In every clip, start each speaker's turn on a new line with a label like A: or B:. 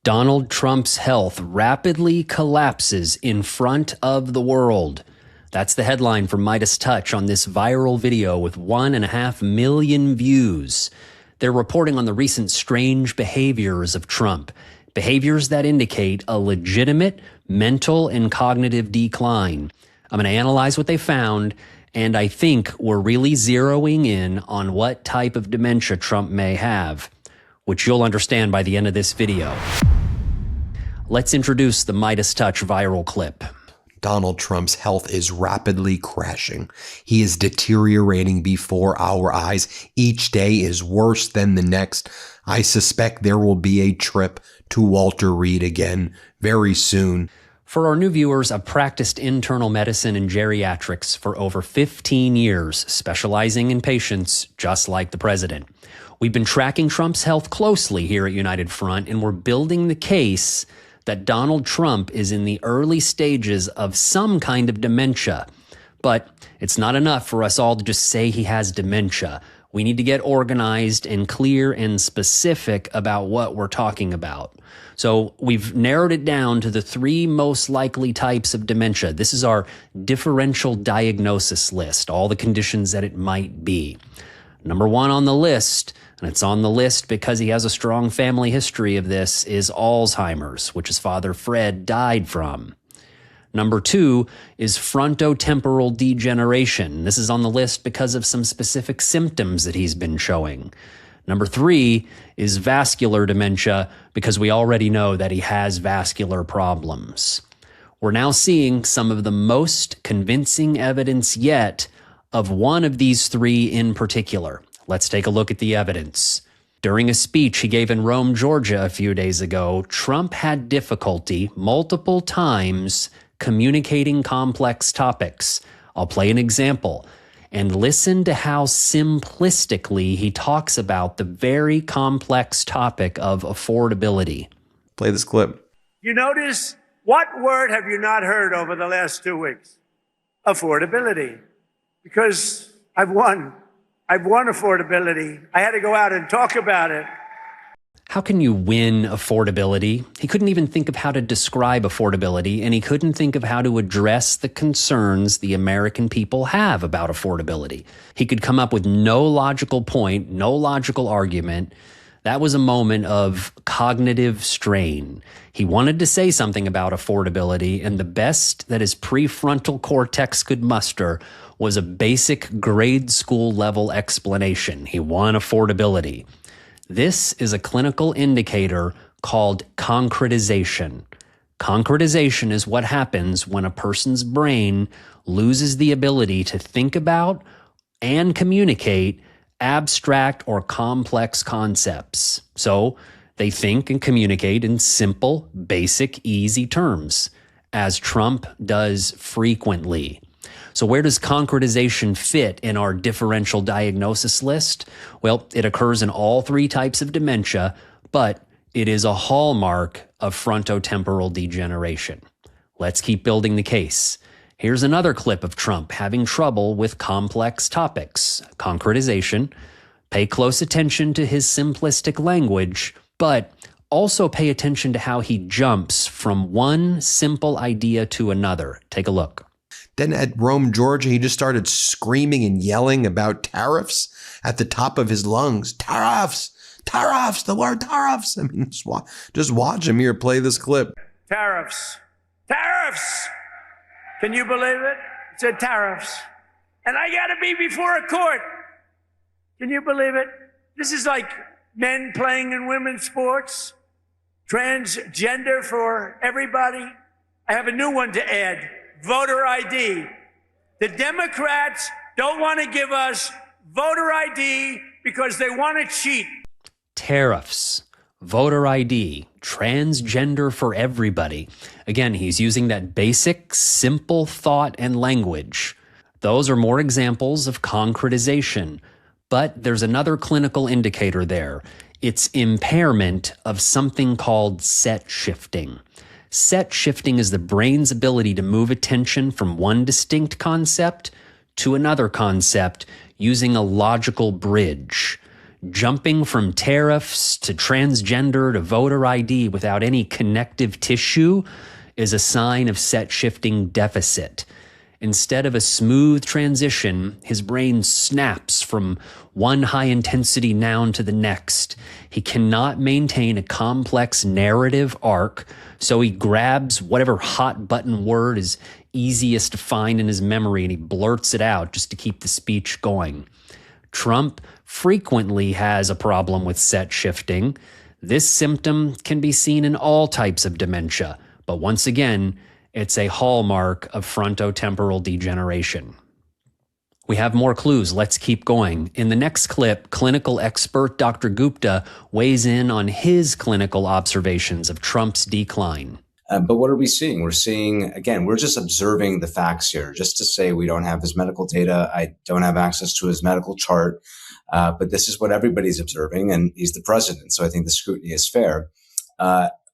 A: Donald Trump's health rapidly collapses in front of the world. That's the headline from MeidasTouch on this viral video with 1.5 million views. They're reporting on the recent strange behaviors of Trump, behaviors that indicate a legitimate mental and cognitive decline. I'm going to analyze what they found, and I think we're really zeroing in on what type of dementia Trump may have, which you'll understand by the end of this video. Let's introduce the MeidasTouch viral clip.
B: Donald Trump's health is rapidly crashing. He is deteriorating before our eyes. Each day is worse than the next. I suspect there will be a trip to Walter Reed again very soon.
A: For our new viewers, I've practiced internal medicine and geriatrics for over 15 years, specializing in patients just like the president. We've been tracking Trump's health closely here at United Front, and we're building the case that Donald Trump is in the early stages of some kind of dementia. But it's not enough for us all to just say he has dementia. We need to get organized and clear and specific about what we're talking about. So we've narrowed it down to the 3 most likely types of dementia. This is our differential diagnosis list, all the conditions that it might be. Number 1 on the list, and it's on the list because he has a strong family history of this, is Alzheimer's, which his father Fred died from. Number 2 is frontotemporal degeneration. This is on the list because of some specific symptoms that he's been showing. Number 3 is vascular dementia, because we already know that he has vascular problems. We're now seeing some of the most convincing evidence yet of one of these 3 in particular. Let's take a look at the evidence. During a speech he gave in Rome, Georgia a few days ago, Trump had difficulty multiple times communicating complex topics. I'll play an example. And listen to how simplistically he talks about the very complex topic of affordability.
B: Play this clip.
C: You notice, what word have you not heard over the last 2 weeks? Affordability. Because I've won affordability. I had to go out and talk about it.
A: How can you win affordability? He couldn't even think of how to describe affordability, and he couldn't think of how to address the concerns the American people have about affordability. He could come up with no logical point, no logical argument. That was a moment of cognitive strain. He wanted to say something about affordability, and the best that his prefrontal cortex could muster was a basic grade school level explanation. He won affordability. This is a clinical indicator called concretization. Concretization is what happens when a person's brain loses the ability to think about and communicate abstract or complex concepts. So they think and communicate in simple, basic, easy terms, as Trump does frequently. So where does concretization fit in our differential diagnosis list? Well, it occurs in all 3 types of dementia, but it is a hallmark of frontotemporal degeneration. Let's keep building the case. Here's another clip of Trump having trouble with complex topics. Concretization. Pay close attention to his simplistic language, but also pay attention to how he jumps from one simple idea to another. Take a look.
B: Then at Rome, Georgia, he just started screaming and yelling about tariffs at the top of his lungs. Tariffs! Tariffs! The word tariffs! I mean, just watch him here play this clip.
C: Tariffs. Tariffs! Can you believe it? It said tariffs. And I got to be before a court. Can you believe it? This is like men playing in women's sports. Transgender for everybody. I have a new one to add. Voter ID. The Democrats don't want to give us voter ID because they want to cheat.
A: Tariffs, voter ID, transgender for everybody. Again, he's using that basic, simple thought and language. Those are more examples of concretization. But there's another clinical indicator there. It's impairment of something called set shifting. Set shifting is the brain's ability to move attention from one distinct concept to another concept using a logical bridge. Jumping from tariffs to transgender to voter ID without any connective tissue is a sign of set-shifting deficit. Instead of a smooth transition, his brain snaps from one high-intensity noun to the next. He cannot maintain a complex narrative arc, so he grabs whatever hot-button word is easiest to find in his memory and he blurts it out just to keep the speech going. Trump frequently has a problem with set shifting. This symptom can be seen in all types of dementia, but once again, it's a hallmark of frontotemporal degeneration. We have more clues. Let's keep going. In the next clip, clinical expert Dr. Gupta weighs in on his clinical observations of Trump's decline.
D: But what are we seeing? We're seeing, again, we're just observing the facts here. Just to say we don't have his medical data, I don't have access to his medical chart, but this is what everybody's observing, and he's the president, so I think the scrutiny is fair.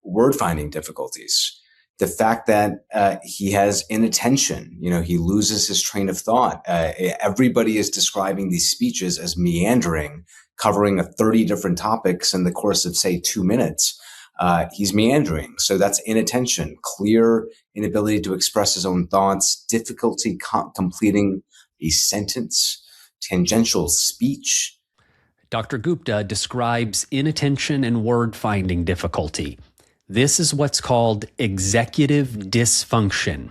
D: Word-finding difficulties. The fact that he has inattention, he loses his train of thought. Everybody is describing these speeches as meandering, covering 30 different topics in the course of, say, 2 minutes. He's meandering. So that's inattention, clear inability to express his own thoughts, difficulty completing a sentence, tangential speech.
A: Dr. Gupta describes inattention and word-finding difficulty. This is what's called executive dysfunction.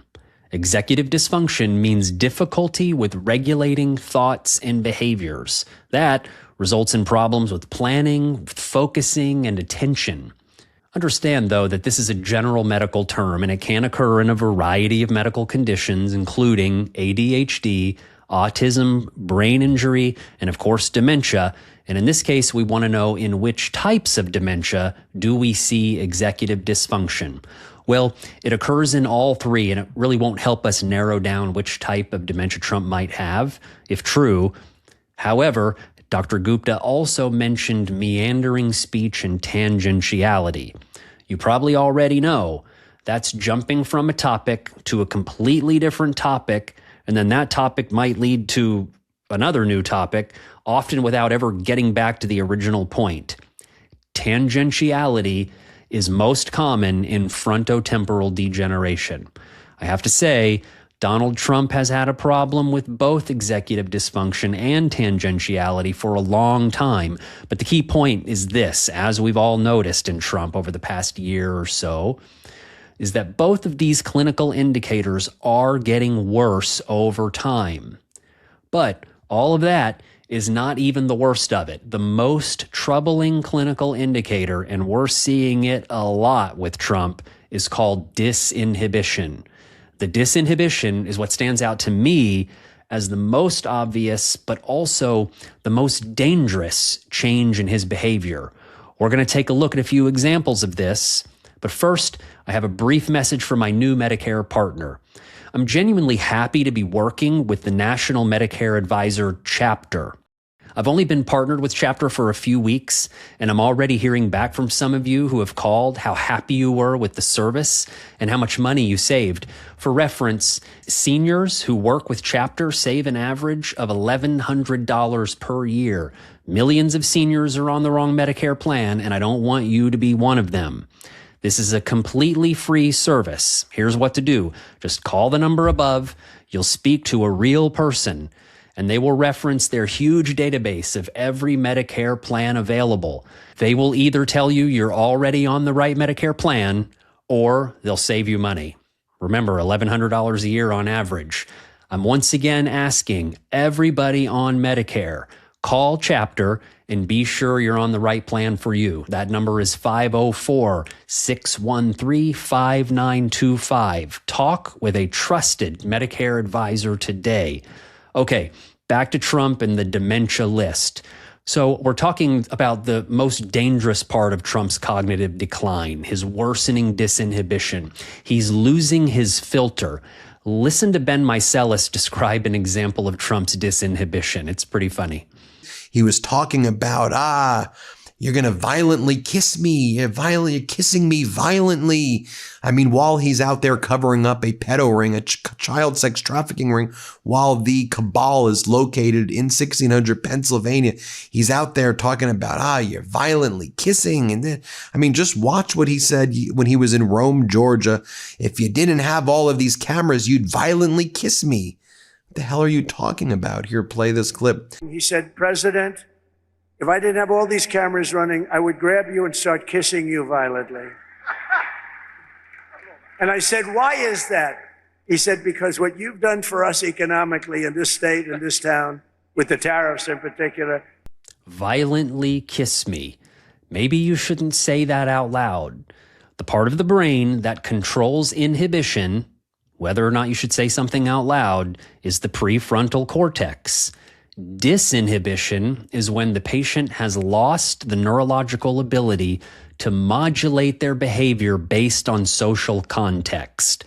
A: Executive dysfunction means difficulty with regulating thoughts and behaviors. That results in problems with planning, focusing, and attention. Understand, though, that this is a general medical term and it can occur in a variety of medical conditions, including ADHD, autism, brain injury, and of course, dementia. And in this case, we want to know in which types of dementia do we see executive dysfunction. Well, it occurs in all three, and it really won't help us narrow down which type of dementia Trump might have, if true. However, Dr. Gupta also mentioned meandering speech and tangentiality. You probably already know that's jumping from a topic to a completely different topic, and then that topic might lead to another new topic, often without ever getting back to the original point. Tangentiality is most common in frontotemporal degeneration. I have to say, Donald Trump has had a problem with both executive dysfunction and tangentiality for a long time. But the key point is this, as we've all noticed in Trump over the past year or so, is that both of these clinical indicators are getting worse over time. But all of that is not even the worst of it. The most troubling clinical indicator, and we're seeing it a lot with Trump, is called disinhibition. The disinhibition is what stands out to me as the most obvious, but also the most dangerous change in his behavior. We're going to take a look at a few examples of this, but first, I have a brief message for my new Medicare partner. I'm genuinely happy to be working with the National Medicare Advisor Chapter. I've only been partnered with Chapter for a few weeks, and I'm already hearing back from some of you who have called how happy you were with the service and how much money you saved. For reference, seniors who work with Chapter save an average of $1,100 per year. Millions of seniors are on the wrong Medicare plan, and I don't want you to be one of them. This is a completely free service. Here's what to do. Just call the number above. You'll speak to a real person, and they will reference their huge database of every Medicare plan available. They will either tell you you're already on the right Medicare plan, or they'll save you money. Remember, $1,100 a year on average. I'm once again asking everybody on Medicare, call Chapter and be sure you're on the right plan for you. That number is 504-613-5925. Talk with a trusted Medicare advisor today. Okay, back to Trump and the dementia list. So we're talking about the most dangerous part of Trump's cognitive decline, his worsening disinhibition. He's losing his filter. Listen to Ben Meiselas describe an example of Trump's disinhibition. It's pretty funny.
B: He was talking about, You're going to violently kiss me. You're kissing me violently. I mean, while he's out there covering up a pedo ring, a child sex trafficking ring, while the cabal is located in 1600 Pennsylvania, he's out there talking about, you're violently kissing. And then, I mean, just watch what he said when he was in Rome, Georgia. If you didn't have all of these cameras, you'd violently kiss me. What the hell are you talking about? Here, play this clip.
C: He said, President, if I didn't have all these cameras running, I would grab you and start kissing you violently. And I said, why is that? He said, because what you've done for us economically in this state, in this town, with the tariffs in particular.
A: Violently kiss me. Maybe you shouldn't say that out loud. The part of the brain that controls inhibition, whether or not you should say something out loud, is the prefrontal cortex. Disinhibition is when the patient has lost the neurological ability to modulate their behavior based on social context.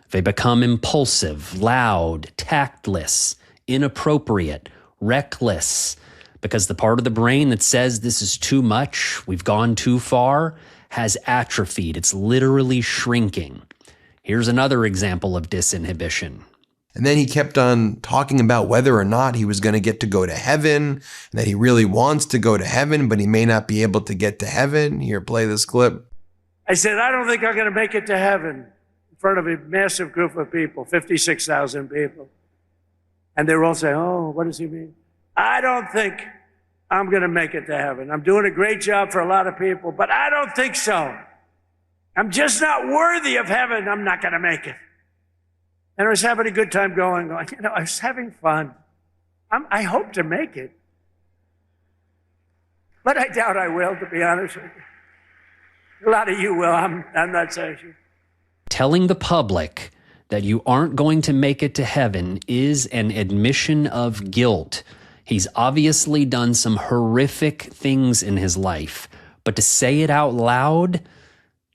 A: They become impulsive, loud, tactless, inappropriate, reckless, because the part of the brain that says this is too much, we've gone too far, has atrophied. It's literally shrinking. Here's another example of disinhibition.
B: And then he kept on talking about whether or not he was going to get to go to heaven, and that he really wants to go to heaven, but he may not be able to get to heaven. Here, play this clip.
C: I said, I don't think I'm going to make it to heaven in front of a massive group of people, 56,000 people. And they were all saying, oh, what does he mean? I don't think I'm going to make it to heaven. I'm doing a great job for a lot of people, but I don't think so. I'm just not worthy of heaven. I'm not going to make it. And I was having a good time going, I was having fun. I hope to make it. But I doubt I will, to be honest with you. A lot of you will. I'm not saying you.
A: Telling the public that you aren't going to make it to heaven is an admission of guilt. He's obviously done some horrific things in his life, but to say it out loud,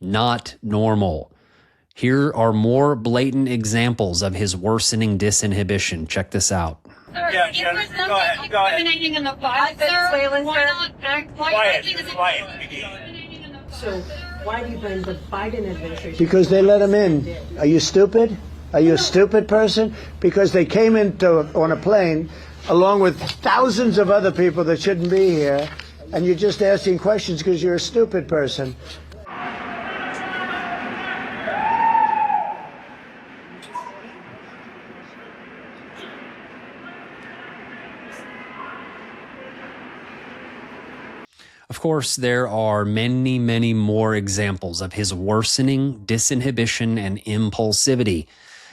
A: not normal. Here are more blatant examples of his worsening disinhibition. Check this out.
E: Sir, yeah, if there's something discriminating in the body, sir,
F: So why do you blame the Biden administration?
G: Because they let him in. Are you stupid? Are you a stupid person? Because they came on a plane along with thousands of other people that shouldn't be here, and you're just asking questions because you're a stupid person.
A: Of course, there are many, many more examples of his worsening disinhibition and impulsivity.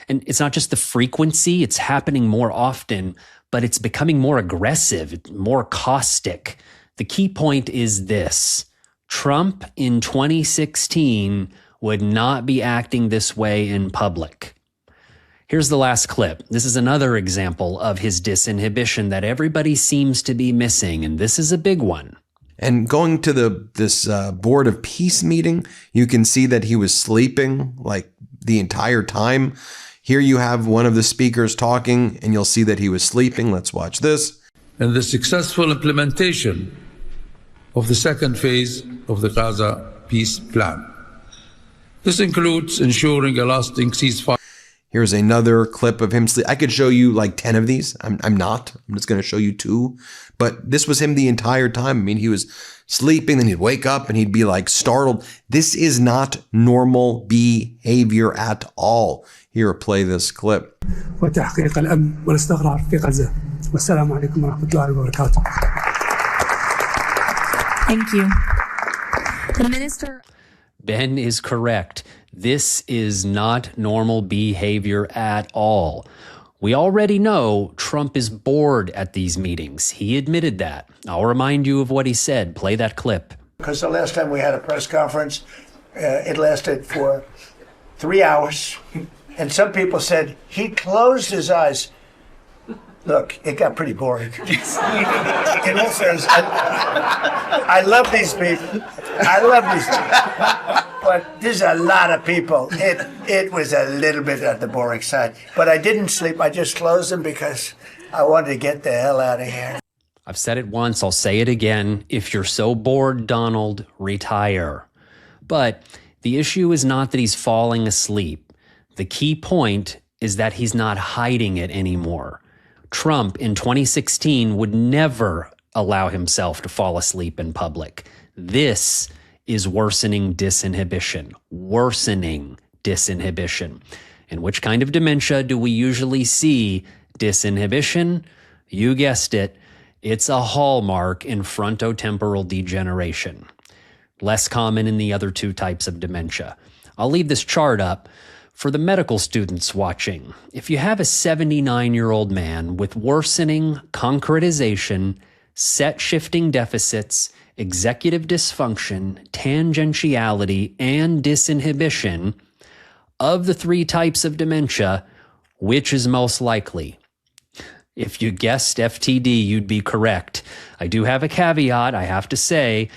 A: And it's not just the frequency, it's happening more often, but it's becoming more aggressive, more caustic. The key point is this: Trump in 2016 would not be acting this way in public. Here's the last clip. This is another example of his disinhibition that everybody seems to be missing, and this is a big one.
B: And going to this Board of Peace meeting, you can see that he was sleeping like the entire time. Here you have one of the speakers talking, and you'll see that he was sleeping. Let's watch this.
H: And the successful implementation of the second phase of the Gaza peace plan. This includes ensuring a lasting ceasefire.
B: Here's another clip of him sleep. I could show you like 10 of these. I'm not. I'm just going to show you 2. But this was him the entire time. I mean, he was sleeping, then he'd wake up and he'd be like startled. This is not normal behavior at all. Here, play this clip.
I: وتحقيق الأمن والاستقرار في غزة. والسلام عليكم ورحمة الله وبركاته.
J: Thank you. The minister.
A: Ben is correct. This is not normal behavior at all. We already know Trump is bored at these meetings. He admitted that. I'll remind you of what he said. Play that clip.
G: Because the last time we had a press conference, it lasted for 3 hours. And some people said he closed his eyes. Look, it got pretty boring. In all fairness, I love these people. But there's a lot of people. It was a little bit on the boring side. But I didn't sleep. I just closed them because I wanted to get the hell out of here.
A: I've said it once, I'll say it again. If you're so bored, Donald, retire. But the issue is not that he's falling asleep. The key point is that he's not hiding it anymore. Trump in 2016 would never allow himself to fall asleep in public. This is worsening disinhibition. Worsening disinhibition. And which kind of dementia do we usually see disinhibition? You guessed it. It's a hallmark in frontotemporal degeneration. Less common in the other two types of dementia. I'll leave this chart up for the medical students watching. If you have a 79-year-old man with worsening concretization, set shifting deficits, executive dysfunction, tangentiality, and disinhibition, of the three types of dementia, which is most likely? If you guessed FTD, you'd be correct. I do have a caveat. I have to say,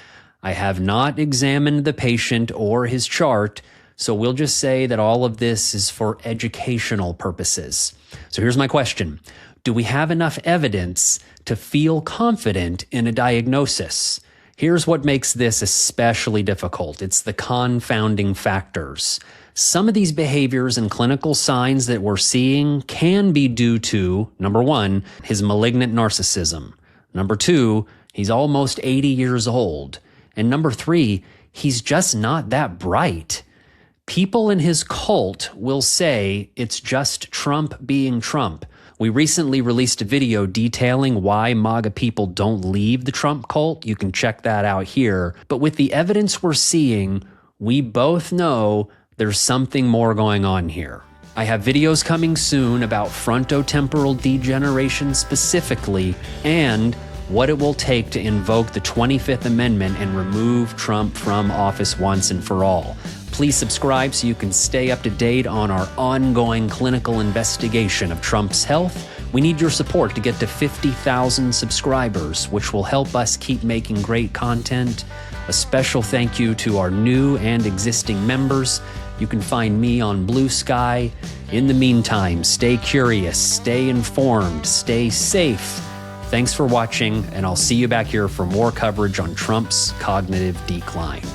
A: I have not examined the patient or his chart, so we'll just say that all of this is for educational purposes. So here's my question. Do we have enough evidence to feel confident in a diagnosis? Here's what makes this especially difficult. It's the confounding factors. Some of these behaviors and clinical signs that we're seeing can be due to, number one, his malignant narcissism. Number two, he's almost 80 years old. And number three, he's just not that bright. People in his cult will say it's just Trump being Trump. We recently released a video detailing why MAGA people don't leave the Trump cult. You can check that out here. But with the evidence we're seeing, we both know there's something more going on here. I have videos coming soon about frontotemporal degeneration specifically and what it will take to invoke the 25th Amendment and remove Trump from office once and for all. Please subscribe so you can stay up to date on our ongoing clinical investigation of Trump's health. We need your support to get to 50,000 subscribers, which will help us keep making great content. A special thank you to our new and existing members. You can find me on Blue Sky. In the meantime, stay curious, stay informed, stay safe. Thanks for watching, and I'll see you back here for more coverage on Trump's cognitive decline.